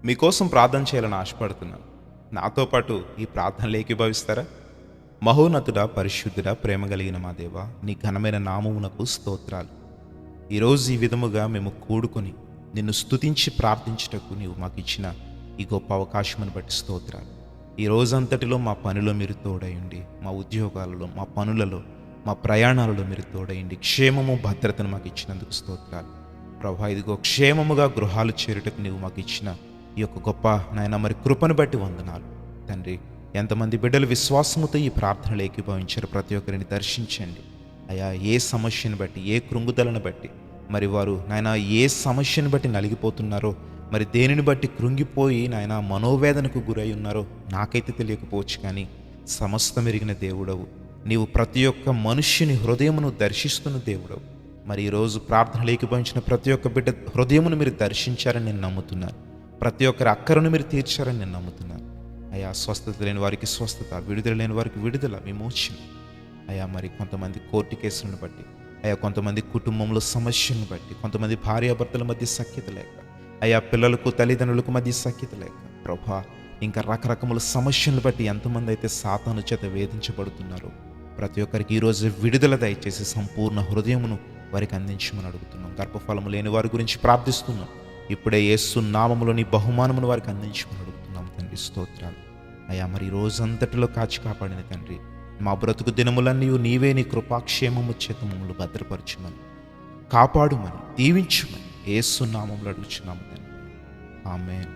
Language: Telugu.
మీకోసం ప్రార్థన చేయాలని ఆశపడుతున్నాను. నాతో పాటు ఈ ప్రార్థనలు ఏకీభవిస్తారా? మహోన్నతుడా, పరిశుద్ధుడా, ప్రేమ కలిగిన మా దేవా, నీ ఘనమైన నామమునకు స్తోత్రాలు. ఈరోజు ఈ విధముగా మేము కూడుకొని నిన్ను స్తుతించి ప్రార్థించుటకు నీవు మాకు ఇచ్చిన ఈ గొప్ప అవకాశమును బట్టి స్తోత్రాలు. ఈ రోజంతటిలో మా పనిలో మీరు తోడయండి, మా ఉద్యోగాలలో, మా పనులలో, మా ప్రయాణాలలో మీరు తోడయండి. క్షేమము, భద్రతను మాకు ఇచ్చినందుకు స్తోత్రాలు. ప్రభా, ఇదిగో క్షేమముగా గృహాలు చేరుటకు నీవు మాకు ఇచ్చిన ఈ యొక్క గొప్ప నాయన మరి కృపను బట్టి వందనాలు తండ్రి. ఎంతమంది బిడ్డలు విశ్వాసముతో ఈ ప్రార్థనలు ఏకీభవించారు, ప్రతి ఒక్కరిని దర్శించండి అయా. ఏ సమస్యను బట్టి, ఏ కృంగుదలను బట్టి మరి వారు నాయన ఏ సమస్యను బట్టి నలిగిపోతున్నారో, మరి దేనిని బట్టి కృంగిపోయి నాయన మనోవేదనకు గురై ఉన్నారో నాకైతే తెలియకపోవచ్చు, కానీ సమస్తం ఎరిగిన దేవుడవు నీవు. ప్రతి ఒక్క మనుష్యుని హృదయమును దర్శిస్తున్న దేవుడవు. మరి ఈరోజు ప్రార్థనలు ఏకీభవించిన ప్రతి ఒక్క బిడ్డ హృదయమును మీరు దర్శించారని నేను నమ్ముతున్నాను. ప్రతి ఒక్కరి అక్కరను మీరు తీర్చారని నేను నమ్ముతున్నాను అయా. స్వస్థత లేని వారికి స్వస్థత, విడుదల లేని వారికి విడుదల, విమోచన అయా. మరి కొంతమంది కోర్టు కేసులను బట్టి అయా, కొంతమంది కుటుంబంలో సమస్యలను బట్టి, కొంతమంది భార్యాభర్తల మధ్య సఖ్యత లేక అయా, పిల్లలకు తల్లిదండ్రులకు మధ్య సఖ్యత లేక ప్రభా, ఇంకా రకరకముల సమస్యలను బట్టి ఎంతమంది అయితే సాతాను చేత వేధించబడుతున్నారో ప్రతి ఒక్కరికి ఈరోజు విడుదల దయచేసి సంపూర్ణ హృదయమును వారికి అందించమని అడుగుతున్నాం. గర్భఫలము లేని వారి గురించి ప్రార్థిస్తున్నాం. ఇప్పుడే యేసు నామములో నీ బహుమానమును వారికి అందించమని అడుగుతున్నాం తండ్రి. స్తోత్రాలు అయా. మరి ఈ రోజంతటిలో కాచి కాపాడిన తండ్రి, మా బ్రతుకు దినములన్నీ నీవే నీ కృపాక్షేమము చేత మమ్మల్ని భద్రపరచుమని, కాపాడుమని, దీవించుమని యేసు నామములో అడుగుచున్నాము తండ్రి. ఆమేన్.